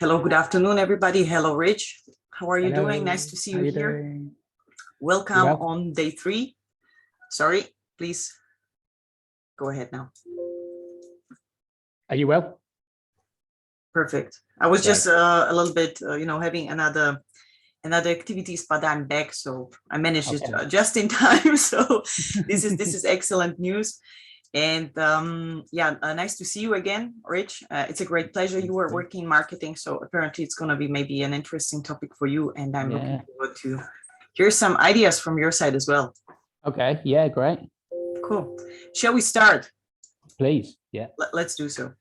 Hello, good afternoon, everybody. Hello, Rich. How are you Hello. doing? Nice to see you How here. doing? Welcome Well? on day 3. Sorry, please go ahead now. Are you well? Perfect. I was Great. just a little bit, having another activities, but I'm back, so I managed it just in time. So this is excellent news. And nice to see you again, Rich. It's a great pleasure. You were working in marketing, so apparently it's going to be maybe an interesting topic for you. And I'm looking forward to hear some ideas from your side as well. Okay. Yeah, great. Cool. Shall we start? Please. Yeah. Let's do so.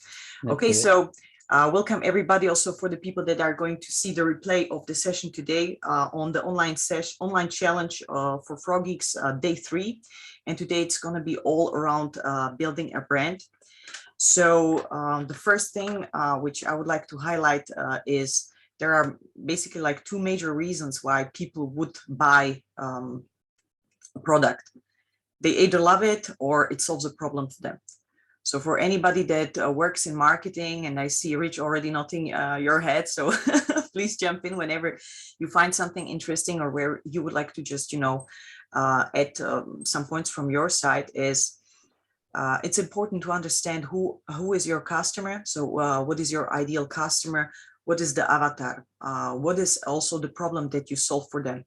Okay. So welcome everybody. Also for the people that are going to see the replay of the session today on the online challenge for Frogeex day 3. And today it's going to be all around building a brand. So the first thing which I would like to highlight is there are basically like 2 major reasons why people would buy a product. They either love it or it solves a problem for them. So for anybody that works in marketing, and I see Rich already nodding your head, so please jump in whenever you find something interesting or where you would like to just, add some points from your side is it's important to understand who is your customer. So what is your ideal customer? What is the avatar? What is also the problem that you solve for them?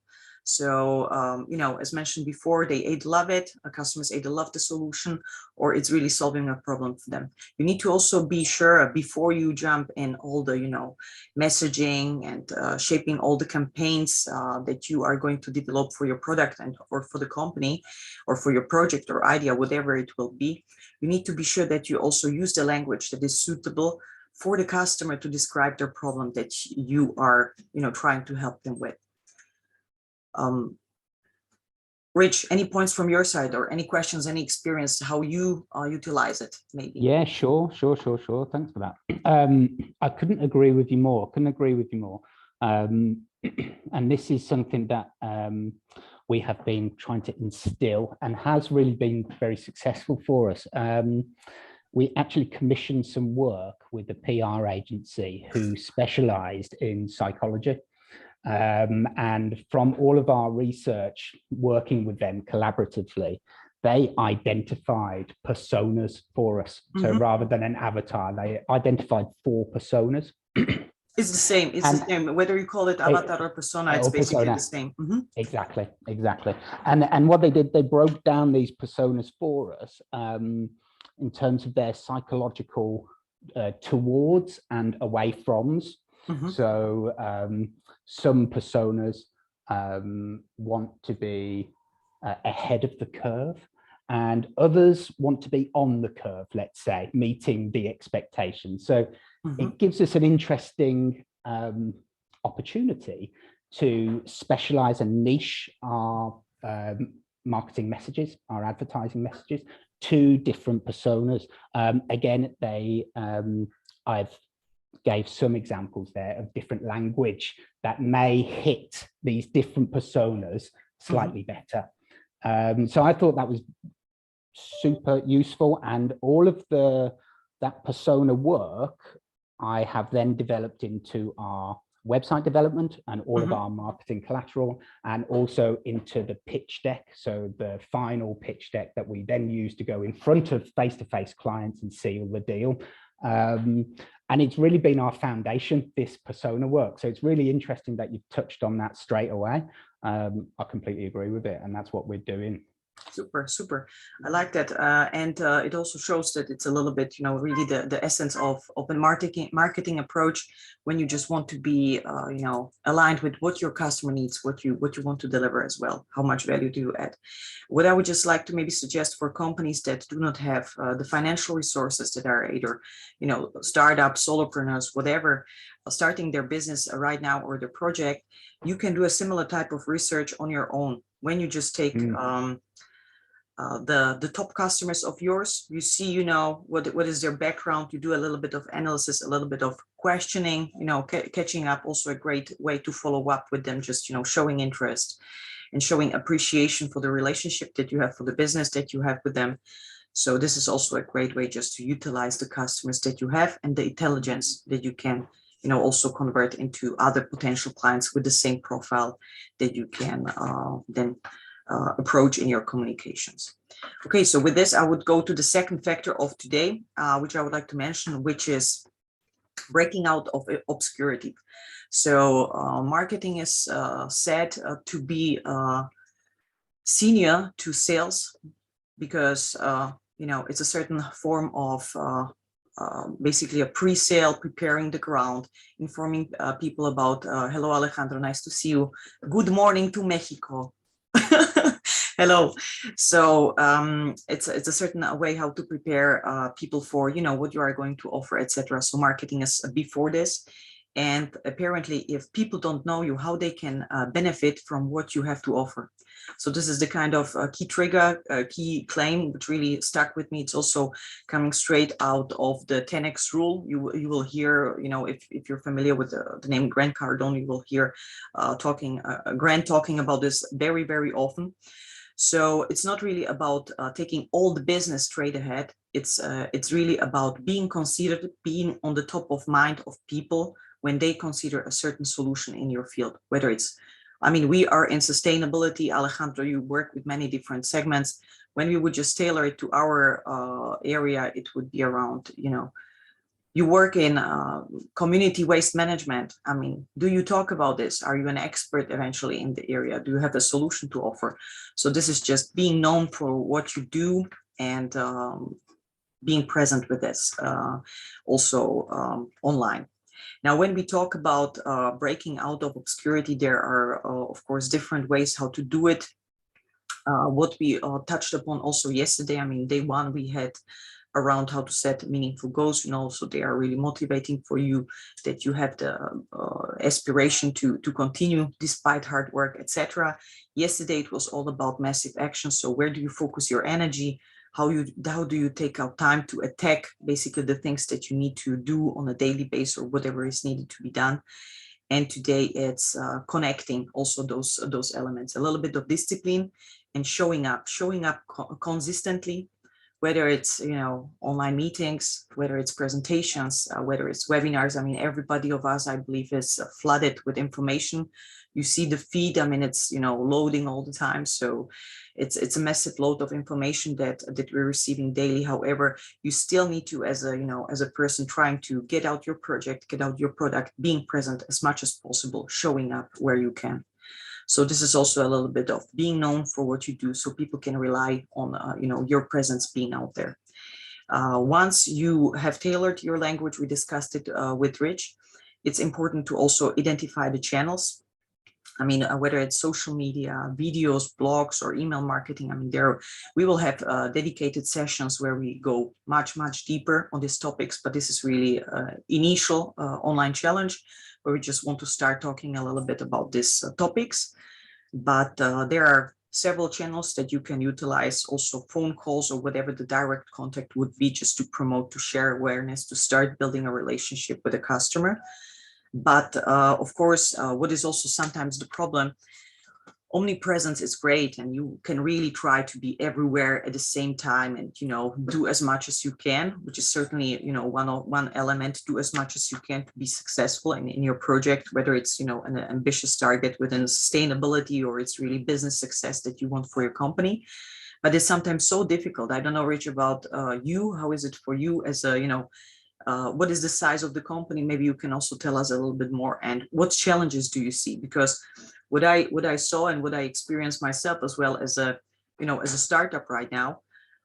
So, as mentioned before, they either love it, customers either love the solution, or it's really solving a problem for them. You need to also be sure before you jump in all the, messaging and shaping all the campaigns that you are going to develop for your product and or for the company or for your project or idea, whatever it will be. You need to be sure that you also use the language that is suitable for the customer to describe their problem that you are, trying to help them with. Rich, any points from your side or any questions, any experience, how you utilize it, maybe? Yeah, sure. Thanks for that. I couldn't agree with you more. And this is something that we have been trying to instill and has really been very successful for us. We actually commissioned some work with a PR agency who specialized in psychology. And from all of our research, working with them collaboratively, they identified personas for us. So rather than an avatar, they identified 4 personas. It's the same. It's the same. Whether you call it avatar or persona, it's basically the same. Exactly. And what they did, they broke down these personas for us in terms of their psychological towards and away froms. So some personas want to be ahead of the curve, and others want to be on the curve, let's say, meeting the expectations. So it gives us an interesting opportunity to specialize and niche our marketing messages, our advertising messages, to different personas. Again, I've gave some examples there of different language that may hit these different personas slightly better. So I thought that was super useful, and all of that persona work I have then developed into our website development and all of our marketing collateral, and also into the pitch deck. So the final pitch deck that we then use to go in front of face-to-face clients and seal the deal. And it's really been our foundation, this persona work. So it's really interesting that you've touched on that straight away. I completely agree with it, and that's what we're doing. Super. I like that. And it also shows that it's a little bit, really the essence of open marketing approach, when you just want to be, aligned with what your customer needs, what you want to deliver as well, how much value do you add. What I would just like to maybe suggest for companies that do not have the financial resources, that are either, startups, solopreneurs, whatever, starting their business right now or their project, you can do a similar type of research on your own. When you just take the top customers of yours, you see, what is their background, you do a little bit of analysis, a little bit of questioning, catching up, also a great way to follow up with them, just, showing interest and showing appreciation for the relationship that you have, for the business that you have with them. So this is also a great way just to utilize the customers that you have and the intelligence that you can, also convert into other potential clients with the same profile that you can then approach in your communications. Okay, so with this, I would go to the second factor of today, which I would like to mention, which is breaking out of obscurity. So marketing is said to be senior to sales because, it's a certain form of basically a pre-sale, preparing the ground, informing people about, hello, Alejandro, nice to see you. Good morning to Mexico. Hello. So it's a certain way how to prepare people for, what you are going to offer, etc. So marketing is before this. And apparently, if people don't know you, how they can benefit from what you have to offer. So this is the kind of key trigger, key claim, which really stuck with me. It's also coming straight out of the 10X rule. You will hear, if you're familiar with the name Grant Cardone, you will hear Grant talking about this very, very often. So it's not really about taking all the business straight ahead. It's really about being considered, being on the top of mind of people when they consider a certain solution in your field, whether it's, we are in sustainability. Alejandro, you work with many different segments. When we would just tailor it to our area, it would be around, you work in community waste management. Do you talk about this? Are you an expert eventually in the area? Do you have a solution to offer? So this is just being known for what you do and being present with this, also online. Now, when we talk about breaking out of obscurity, there are, of course, different ways how to do it. What we touched upon also yesterday, day one, we had around how to set meaningful goals, so they are really motivating for you, that you have the aspiration to continue despite hard work, etc. Yesterday, it was all about massive action. So where do you focus your energy? How do you take out time to attack basically the things that you need to do on a daily basis or whatever is needed to be done? And today it's connecting also those elements, a little bit of discipline and showing up consistently, whether it's, online meetings, whether it's presentations, whether it's webinars. Everybody of us, I believe, is flooded with information. You see the feed, it's, loading all the time. So it's a massive load of information that we're receiving daily. However, you still need to, as a person trying to get out your project, get out your product, being present as much as possible, showing up where you can. So this is also a little bit of being known for what you do, so people can rely on, your presence being out there. Once you have tailored your language, we discussed it with Rich, it's important to also identify the channels. Whether it's social media, videos, blogs, or email marketing, we will have dedicated sessions where we go much, much deeper on these topics, but this is really initial online challenge where we just want to start talking a little bit about these topics. But there are several channels that you can utilize, also phone calls or whatever the direct contact would be, just to promote, to share awareness, to start building a relationship with a customer. But of course, what is also sometimes the problem, omnipresence is great, and you can really try to be everywhere at the same time and, do as much as you can, which is certainly, one element. Do as much as you can to be successful in your project, whether it's, an ambitious target within sustainability or it's really business success that you want for your company. But it's sometimes so difficult. I don't know, Rich, about you. How is it for you as a, what is the size of the company? Maybe you can also tell us a little bit more. And what challenges do you see? Because what I saw and what I experienced myself as well as a, as a startup right now,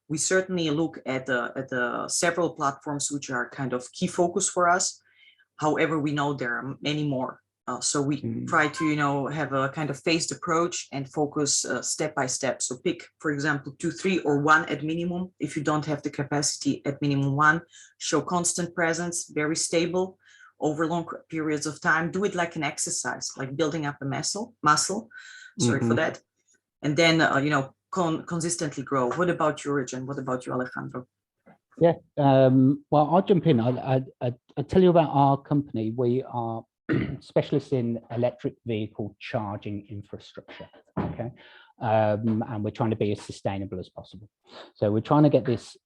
we certainly look at the several platforms which are kind of key focus for us. However, we know there are many more. So we try to, have a kind of phased approach and focus step by step. So pick, for example, 2, 3, or 1 at minimum. If you don't have the capacity, at minimum 1, show constant presence, very stable over long periods of time. Do it like an exercise, like building up a muscle. Sorry for that. And then, consistently grow. What about you, Rich? And what about you, Alejandro? Yeah, well, I'll jump in. I'll tell you about our company. We are specialists in electric vehicle charging infrastructure, okay? And we're trying to be as sustainable as possible. So we're trying to get this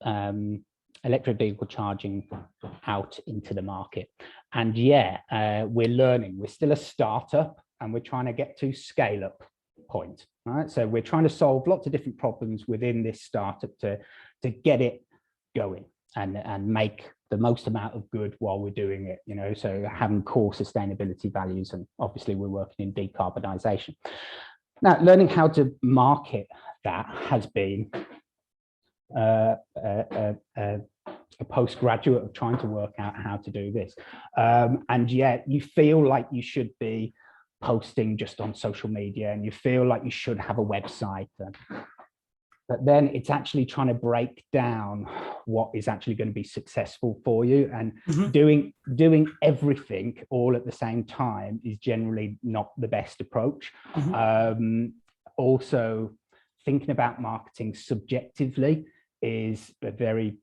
electric vehicle charging out into the market. And yeah, we're learning. We're still a startup and we're trying to get to scale up point. Right? So we're trying to solve lots of different problems within this startup to get it going and make the most amount of good while we're doing it, you know, so having core sustainability values, and obviously we're working in decarbonisation. Now, learning how to market that has been a postgraduate of trying to work out how to do this. And yet you feel like you should be posting just on social media and you feel like you should have a website. But then it's actually trying to break down what is actually going to be successful for you, and doing everything all at the same time is generally not the best approach. Also, thinking about marketing subjectively is a very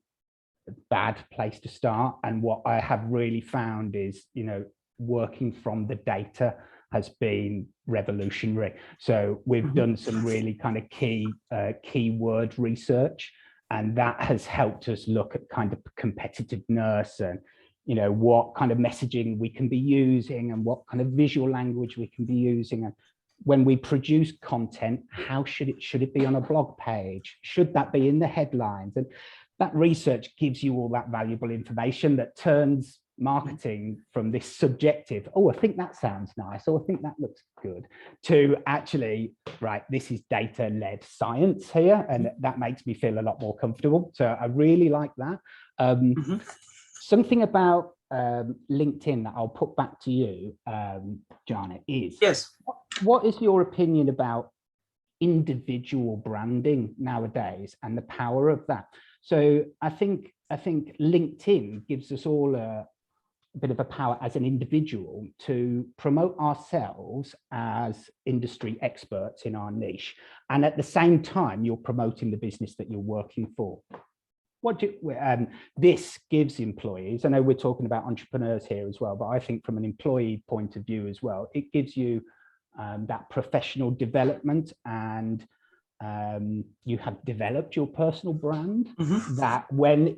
bad place to start. And what I have really found is, you know, working from the data has been revolutionary. So we've done some really kind of keyword research, and that has helped us look at kind of competitiveness and, you know, what kind of messaging we can be using and what kind of visual language we can be using. And when we produce content, how should it be on a blog page? Should that be in the headlines? And that research gives you all that valuable information that turns marketing from this subjective, oh, I think that sounds nice, or I think that looks good, to actually, right, this is data-led science here, and that makes me feel a lot more comfortable. So I really like that. Something about LinkedIn that I'll put back to you, Janet, is, yes, what is your opinion about individual branding nowadays and the power of that? So I think LinkedIn gives us all a bit of a power as an individual to promote ourselves as industry experts in our niche, and at the same time you're promoting the business that you're working for. This gives employees, I know we're talking about entrepreneurs here as well, but I think from an employee point of view as well, it gives you that professional development, and you have developed your personal brand, that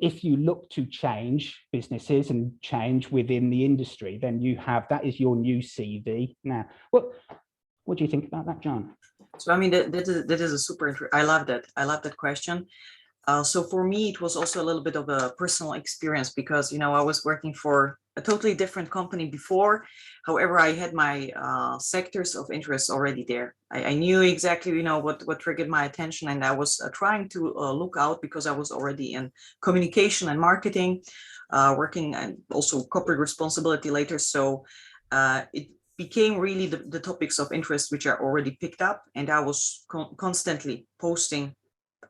if you look to change businesses and change within the industry, then you have, that is your new CV. Now, what do you think about that, John? So, I mean, that is a super interesting, I love that question. So for me, it was also a little bit of a personal experience because, you know, I was working for a totally different company before. However, I had my sectors of interest already there. I knew exactly, you know, what triggered my attention, and I was trying to look out because I was already in communication and marketing, working, and also corporate responsibility later. So it became really the topics of interest which are already picked up, and I was constantly posting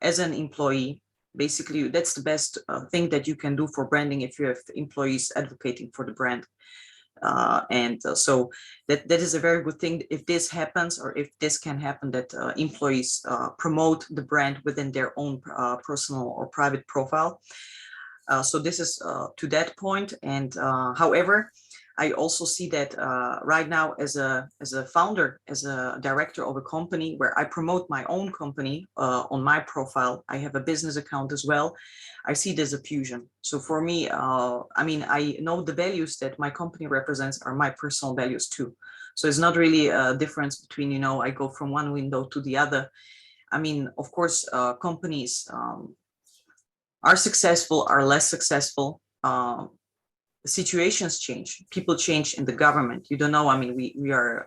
as an employee. Basically, that's the best thing that you can do for branding if you have employees advocating for the brand. So that is a very good thing if this happens, or if this can happen, that employees promote the brand within their own personal or private profile. So this is to that point. And however, I also see that right now as a founder, as a director of a company where I promote my own company on my profile, I have a business account as well. I see there's a fusion. So for me, I mean, I know the values that my company represents are my personal values too. So it's not really a difference between, you know, I go from one window to the other. I mean, of course, companies are successful, are less successful. Situations change, people change in the government. You don't know. I mean, we are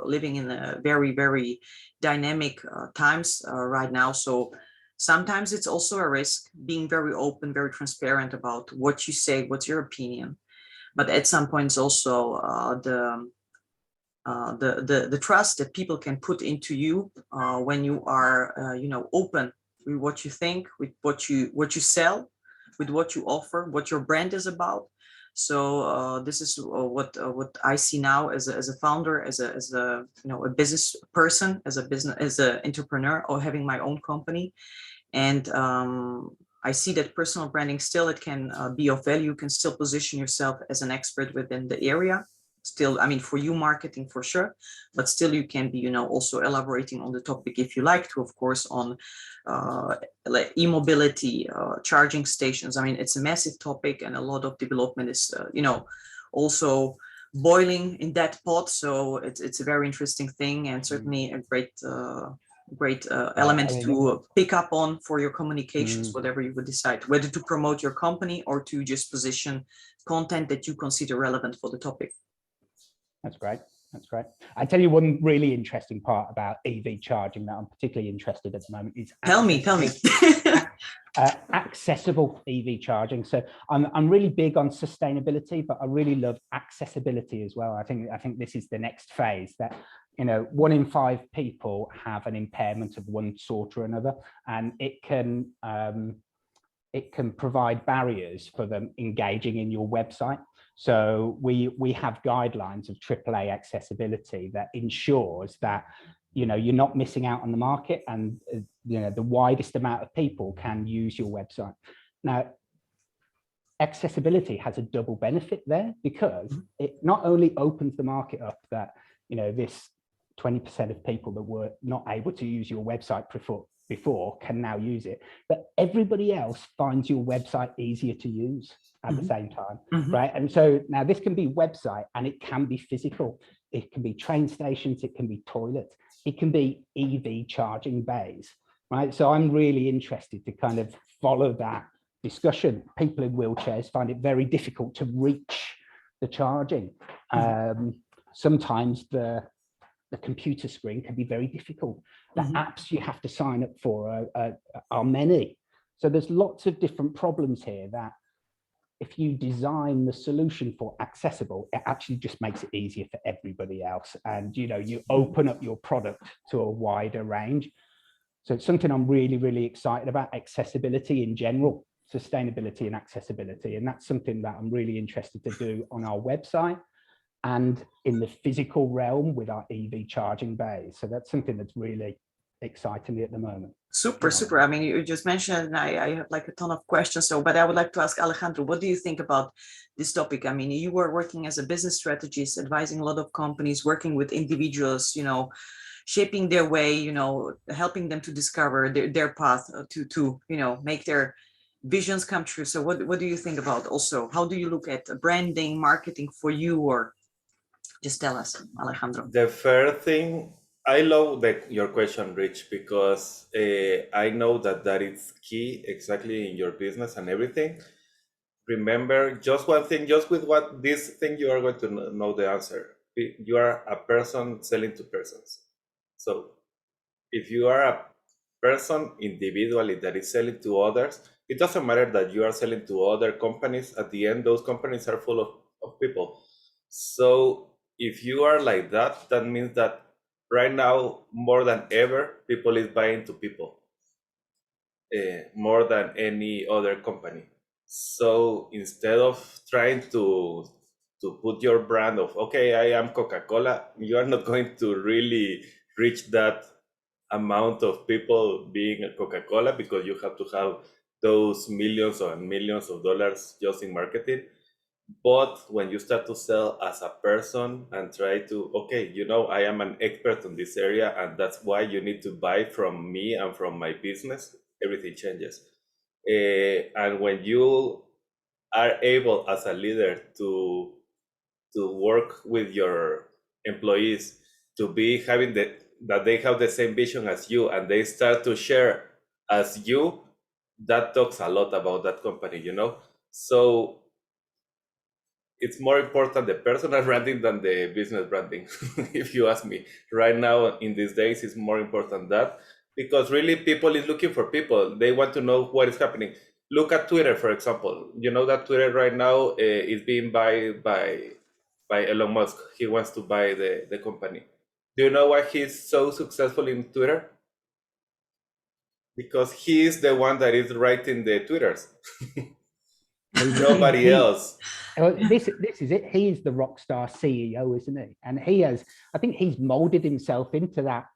living in a very, very dynamic times right now. So sometimes it's also a risk being very open, very transparent about what you say, what's your opinion. But at some points also the trust that people can put into you when you are you know, open with what you think, with what you sell, with what you offer, what your brand is about. So this is what I see now as a founder, as a you know, a business person, as an entrepreneur, or having my own company. And I see that personal branding still, it can be of value. You can still position yourself as an expert within the area. still, I mean, for you marketing for sure, but still you can be, also elaborating on the topic if you like to, of course, on like e-mobility, charging stations. I mean, it's a massive topic and a lot of development is, also boiling in that pot. So it's a very interesting thing and certainly a great element to pick up on for your communications, whatever you would decide, whether to promote your company or to just position content that you consider relevant for the topic. That's great. That's great. I tell you one really interesting part about EV charging that I'm particularly interested in at the moment is tell me. Accessible EV charging. So I'm really big on sustainability, but I really love accessibility as well. I think this is the next phase that 1 in 5 people have an impairment of one sort or another, and it can provide barriers for them engaging in your website. So we have guidelines of AAA accessibility that ensures that you're not missing out on the market, and the widest amount of people can use your website. Now, accessibility has a double benefit there, because it not only opens the market up that this 20% of people that were not able to use your website before can now use it, but everybody else finds your website easier to use at the same time, right? And so now this can be website and it can be physical. It can be train stations, it can be toilets, it can be EV charging bays, right? So I'm really interested to kind of follow that discussion. People in wheelchairs find it very difficult to reach the charging. Sometimes the computer screen can be very difficult. The apps you have to sign up for are many. So there's lots of different problems here that if you design the solution for accessible, it actually just makes it easier for everybody else. And you open up your product to a wider range. So it's something I'm really, really excited about, accessibility in general, sustainability and accessibility. And that's something that I'm really interested to do on our website and in the physical realm with our EV charging bays. So that's something that's really exciting me at the moment. Super. I mean, you just mentioned, I have like a ton of questions. But I would like to ask Alejandro, what do you think about this topic? I mean, you were working as a business strategist, advising a lot of companies, working with individuals, shaping their way, helping them to discover their path to make their visions come true. So what do you think about also? How do you look at branding, marketing for you, or just tell us, Alejandro? The first thing, I love your question, Rich, because I know that is key exactly in your business and everything. Remember, just one thing, just with this thing, you are going to know the answer. You are a person selling to persons. So if you are a person individually that is selling to others, it doesn't matter that you are selling to other companies. At the end, those companies are full of people. So if you are like that, that means that right now, more than ever, people is buying to people, more than any other company. So instead of trying to put your brand of, okay, I am Coca-Cola, you are not going to really reach that amount of people being a Coca-Cola, because you have to have those millions and millions of dollars just in marketing. But when you start to sell as a person and try to, okay, I am an expert in this area, and that's why you need to buy from me and from my business, everything changes. And when you are able as a leader to work with your employees to be having that they have the same vision as you, and they start to share as you, that talks a lot about that company, So it's more important the personal branding than the business branding, if you ask me. Right now, in these days, it's more important that, because really people is looking for people. They want to know what is happening. Look at Twitter, for example. You know that Twitter right now is being bought by Elon Musk. He wants to buy the company. Do you know why he's so successful in Twitter? Because he is the one that is writing the Twitters. Nobody else. This is it. He is the rock star CEO, isn't he? And I think he's molded himself into that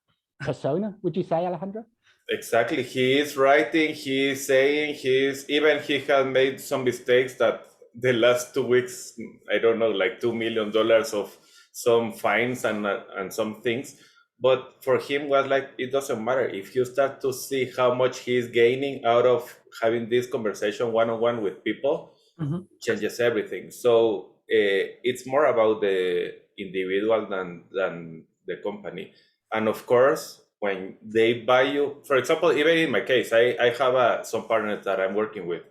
persona. Would you say, Alejandro? Exactly. He is writing, he is saying, he has made some mistakes that the last 2 weeks, I don't know, like $2 million of some fines and some things. But for him was like, it doesn't matter. If you start to see how much he's gaining out of having this conversation one-on-one with people, Mhm. changes everything. So it's more about the individual than the company. And of course, when they buy you, for example, even in my case, I have some partners that I'm working with.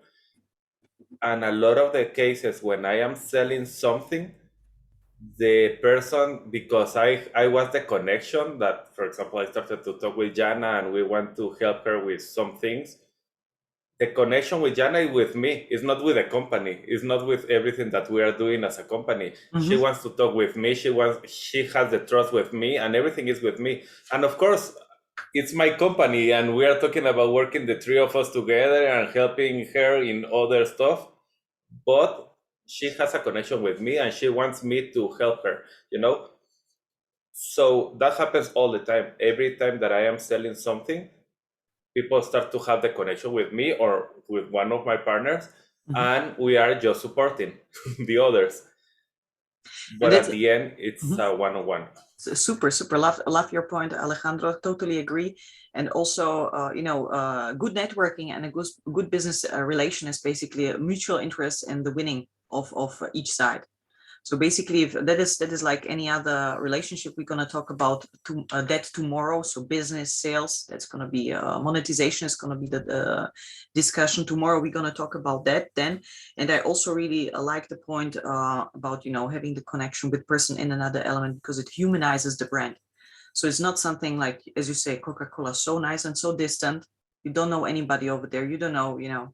And a lot of the cases when I am selling something, the person, because I was the connection that, for example, I started to talk with Jana and we want to help her with some things. The connection with Jana is with me. It's not with the company. It's not with everything that we are doing as a company. She Mhm. wants to talk with me. She has the trust with me, and everything is with me. And of course, it's my company, and we are talking about working the three of us together and helping her in other stuff. But she has a connection with me, and she wants me to help her. You know, so that happens all the time. Every time that I am selling something, people start to have the connection with me or with one of my partners, Mhm. and we are just supporting the others. And But that's at the end, it's mhm. a one-on-one. Super love your point, Alejandro. Totally agree. And also good networking and a good business relation is basically a mutual interest in the winning of each side. So basically, if that is like any other relationship, we're going to talk about that tomorrow. So business, sales, that's going to be monetization is going to be the discussion tomorrow. We're going to talk about that then. And I also really like the point about having the connection with person in another element, because it humanizes the brand. So it's not something like, as you say, Coca-Cola, so nice and so distant. You don't know anybody over there. You don't know.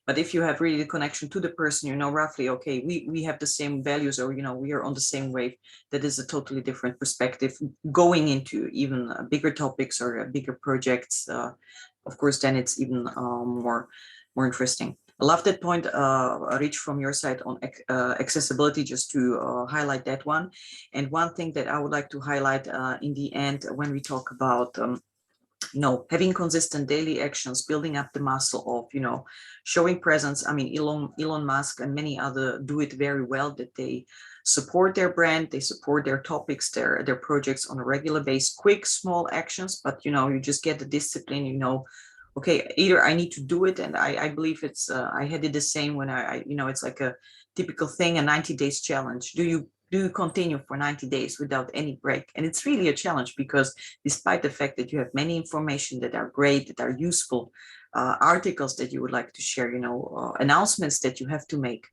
But if you have really the connection to the person, roughly, okay, we have the same values, or we are on the same wave. That is a totally different perspective going into even bigger topics or bigger projects. Of course, then it's even more interesting. I love that point, Rich, from your side on accessibility, just to highlight that one. And one thing that I would like to highlight in the end, when we talk about having consistent daily actions, building up the muscle of showing presence. I mean, Elon Musk and many other do it very well, that they support their brand, they support their topics, their projects on a regular basis. Quick small actions, but you just get the discipline. Okay, either I need to do it, and I believe it's I had it the same when I it's like a typical thing, a 90 days challenge. Do you continue for 90 days without any break? And it's really a challenge, because despite the fact that you have many information that are great, that are useful, articles that you would like to share, announcements that you have to make,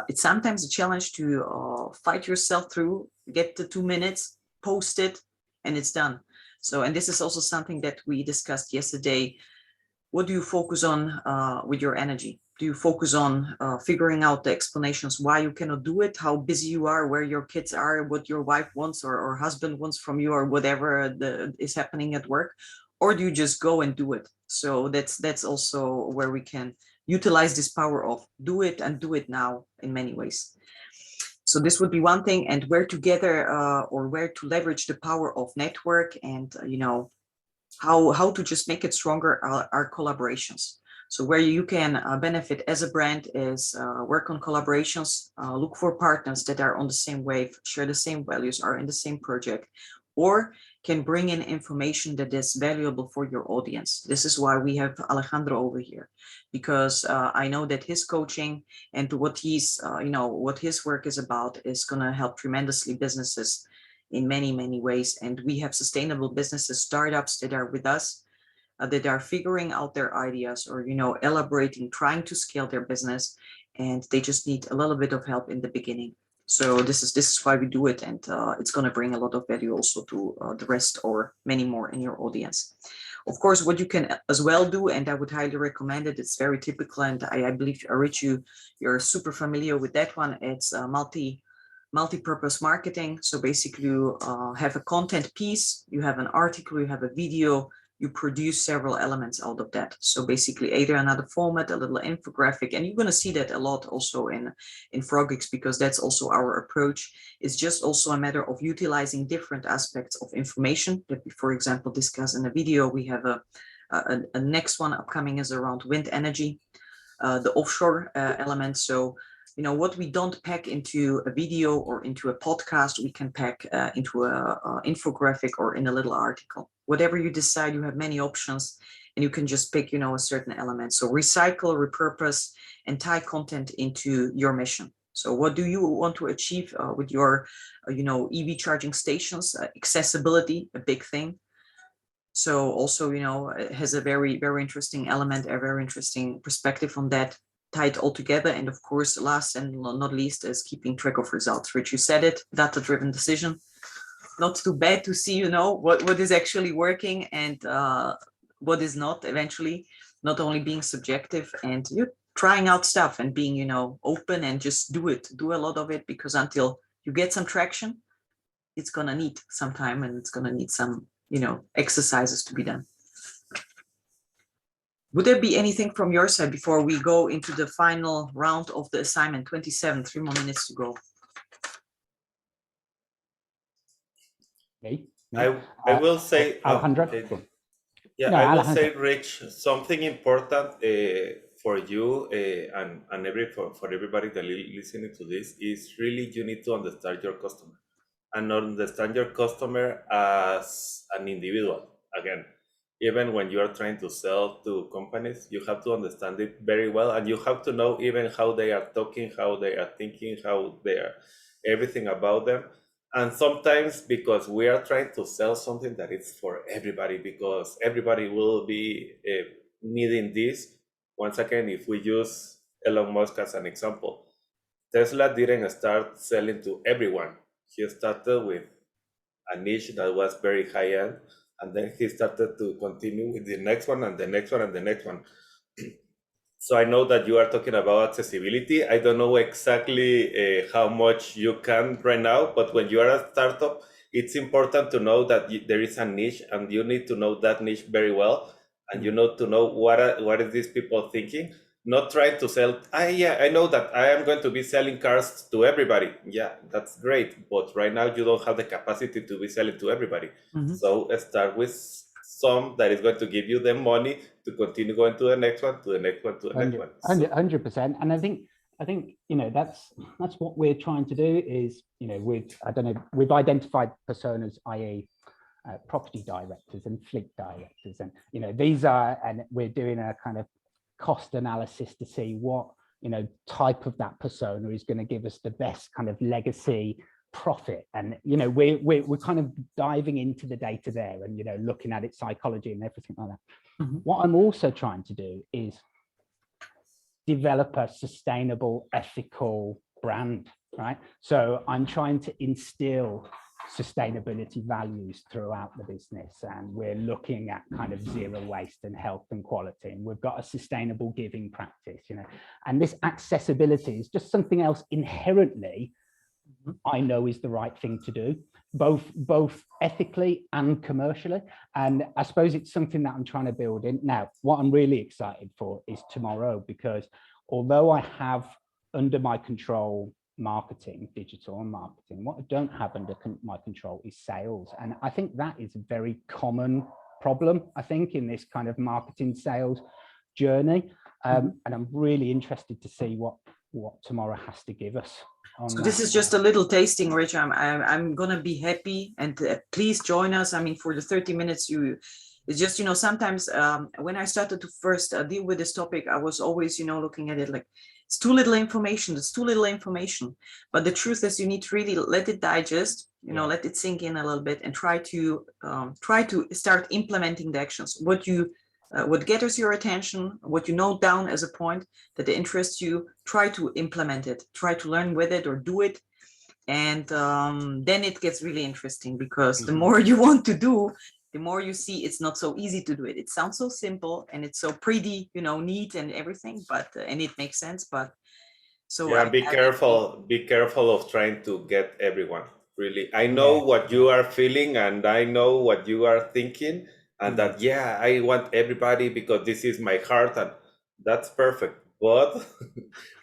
it's sometimes a challenge to fight yourself through, get the 2 minutes, post it, and it's done. So, and this is also something that we discussed yesterday. What do you focus on with your energy? Do you focus on figuring out the explanations why you cannot do it, how busy you are, where your kids are, what your wife wants or husband wants from you, or whatever is happening at work? Or do you just go and do it? So that's also where we can utilize this power of do it, and do it now, in many ways. So this would be one thing. And where together or where to leverage the power of network, and how to just make it stronger are collaborations. So where you can benefit as a brand is work on collaborations, look for partners that are on the same wave, share the same values, are in the same project, or can bring in information that is valuable for your audience. This is why we have Alejandro over here, because I know that his coaching and what what his work is about is going to help tremendously businesses in many ways. And we have sustainable businesses, startups that are with us, that are figuring out their ideas, or elaborating, trying to scale their business, and they just need a little bit of help in the beginning. So this is why we do it, and it's going to bring a lot of value also to the rest, or many more, in your audience. Of course, what you can as well do, and I would highly recommend it, it's very typical, and I believe, Rich, you're super familiar with that one. It's multi-purpose marketing. So basically, you have a content piece, you have an article, you have a video, you produce several elements out of that. So basically, either another format, a little infographic, and you're going to see that a lot also in Frogeex, because that's also our approach. It's just also a matter of utilizing different aspects of information that we, for example, discuss in a video. We have a next one upcoming is around wind energy. the offshore element. So, you know, what we don't pack into a video or into a podcast, we can pack into a infographic or in a little article. Whatever you decide, you have many options, and you can just pick, you know, a certain element. So recycle, repurpose, and tie content into your mission. So what do you want to achieve with your, you know, EV charging stations? Accessibility, a big thing. So also, you know, it has a very, very interesting element, a very interesting perspective on that, tied all together. And of course, last and not least is keeping track of results. Rich, you said it, data-driven decision. Not too bad to see, you know, what is actually working and what is not eventually, not only being subjective, and you're trying out stuff and being, you know, open and just do a lot of it, because until you get some traction, it's gonna need some time and it's gonna need some, you know, exercises to be done. Would there be anything from your side before we go into the final round of the assignment? 27, 3 more minutes to go. Me? I will say, Alejandro? yeah, No, I will Alejandro. say, Rich, something important for you and for everybody that listening to this is really you need to understand your customer and understand your customer as an individual. Again, even when you are trying to sell to companies, you have to understand it very well, and you have to know even how they are talking, how they are thinking, how they are, everything about them. And sometimes because we are trying to sell something that is for everybody, because everybody will be needing this. Once again, if we use Elon Musk as an example, Tesla didn't start selling to everyone. He started with a niche that was very high end, and then he started to continue with the next one and the next one and the next one. So I know that you are talking about accessibility. I don't know exactly how much you can right now, but when you are a startup, it's important to know that there is a niche, and you need to know that niche very well, and you know to know what is these people thinking. Not trying to sell. Yeah, I know that I am going to be selling cars to everybody. Yeah, that's great, but right now you don't have the capacity to be selling to everybody. Mm-hmm. So start with some that is going to give you the money to continue going to the next one, to the next one, to the next one. 100%. And I think you know that's what we're trying to do is, you know, we've identified personas, i.e. Property directors and fleet directors, and you know these are, and we're doing a kind of cost analysis to see what, you know, type of that persona is going to give us the best kind of legacy profit. And you know we're kind of diving into the data there and, you know, looking at its psychology and everything like that. Mm-hmm. What I'm also trying to do is develop a sustainable, ethical brand, right? So I'm trying to instill sustainability values throughout the business, and we're looking at kind of zero waste and health and quality, and we've got a sustainable giving practice, you know, and this accessibility is just something else inherently I know is the right thing to do, both ethically and commercially. And I suppose it's something that I'm trying to build in. Now, what I'm really excited for is tomorrow, because although I have under my control marketing, digital and marketing, what I don't have under my control is sales. And I think that is a very common problem, I think, in this kind of marketing sales journey. And I'm really interested to see what tomorrow has to give us. So this is just a little tasting, Rich. I'm gonna be happy, and please join us. I mean, for the 30 minutes, it's just, you know, sometimes when I started to first deal with this topic, I was always, you know, looking at it like it's too little information. It's too little information. But the truth is, you need to really let it digest, you know, let it sink in a little bit, and try to start implementing the actions. What gathers your attention, what you note down as a point that interests you, try to implement it, try to learn with it or do it. And then it gets really interesting, because the more you want to do, the more you see it's not so easy to do it. It sounds so simple and it's so pretty, you know, neat and everything, but and it makes sense. But so yeah, be careful of trying to get everyone. Really, I know what you are feeling, and I know what you are thinking. And that, yeah, I want everybody because this is my heart, and that's perfect. But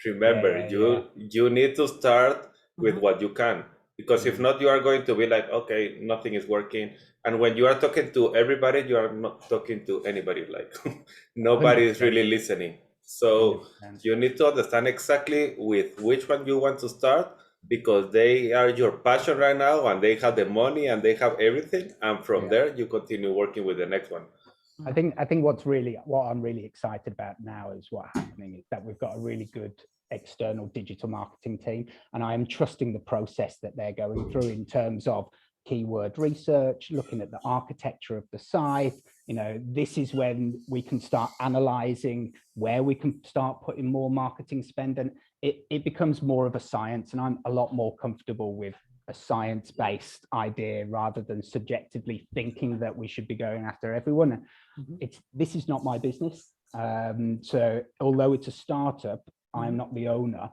remember, you need to start with what you can, because if not, you are going to be like, okay, nothing is working. And when you are talking to everybody, you are not talking to anybody. Like nobody 100%. Is really listening. So 100%. you need to understand exactly with which one you want to start, because they are your passion right now and they have the money and they have everything. And from there, you continue working with the next one. I think what I'm really excited about now is what's happening is that we've got a really good external digital marketing team, and I am trusting the process that they're going through in terms of keyword research, looking at the architecture of the site. You know, this is when we can start analyzing where we can start putting more marketing spend, and it becomes more of a science, and I'm a lot more comfortable with a science-based idea rather than subjectively thinking that we should be going after everyone. This is not my business. So although it's a startup, I'm not the owner.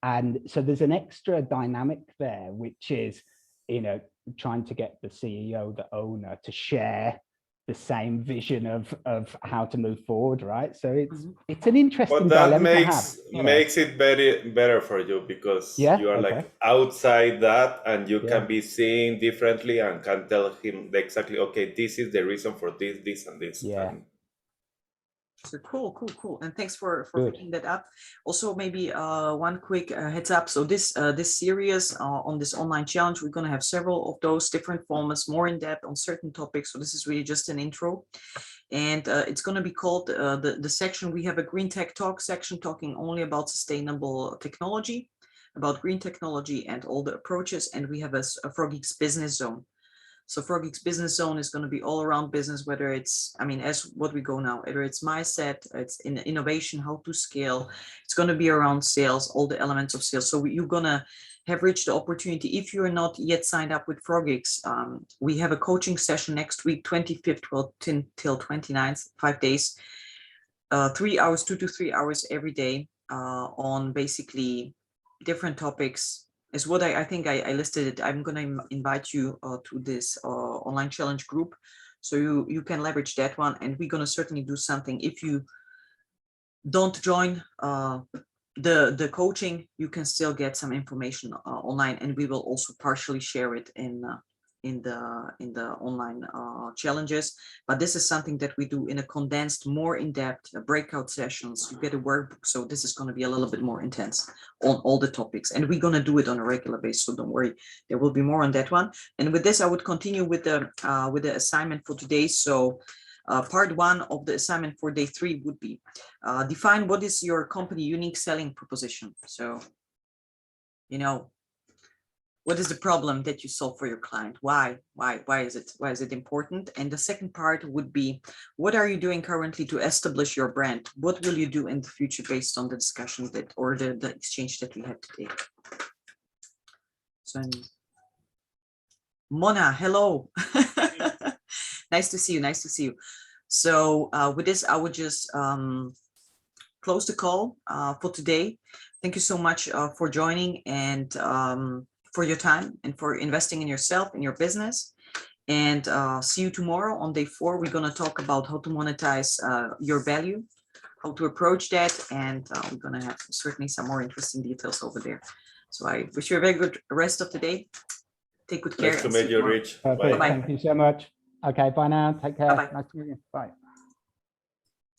And so there's an extra dynamic there, which is, you know, trying to get the CEO, the owner, to share the same vision of how to move forward, right? So it's an interesting dilemma to have. Makes it better for you, because you are like outside that, and you can be seeing differently and can tell him exactly, okay, this is the reason for this, this, and this. And so cool. And thanks for picking that up. Also, maybe one quick heads up. So this series on this online challenge, we're going to have several of those different formats, more in depth on certain topics. So this is really just an intro, and it's going to be called the section. We have a green tech talk section talking only about sustainable technology, about green technology and all the approaches, and we have a Frogeex business zone. So Frogeex business zone is going to be all around business, whether it's, I mean, as what we go now, whether it's mindset, it's in innovation, how to scale. It's going to be around sales, all the elements of sales. So you're going to have reached the opportunity. If you're not yet signed up with Frogeex, we have a coaching session next week, 25th till 29th, 5 days, 3 hours, 2 to 3 hours every day on basically different topics. Is what I think I listed it. I'm going to invite you to this online challenge group, so you can leverage that one, and we're going to certainly do something. If you don't join the coaching, you can still get some information online, and we will also partially share it in the online challenges. But this is something that we do in a condensed, more in-depth breakout sessions. You get a workbook, so this is going to be a little bit more intense on all the topics, and we're going to do it on a regular basis, so don't worry, there will be more on that one. And with this, I would continue with the assignment for today. So part one of the assignment for day 3 would be define what is your company unique selling proposition. So, you know, what is the problem that you solve for your client? Why is it important? And the second part would be, what are you doing currently to establish your brand? What will you do in the future based on the discussion that, or the exchange that we had today? So, Mona, hello. Nice to see you. So with this, I would just close the call for today. Thank you so much for joining, and for your time, and for investing in yourself, in your business. And see you tomorrow on day 4. We're going to talk about how to monetize your value, how to approach that, and we're going to have certainly some more interesting details over there. So I wish you a very good rest of the day. Take good care. Nice to meet you, Rich. Bye. Thank you so much. Okay, bye now. Take care. Bye-bye. Nice to meet you. Bye.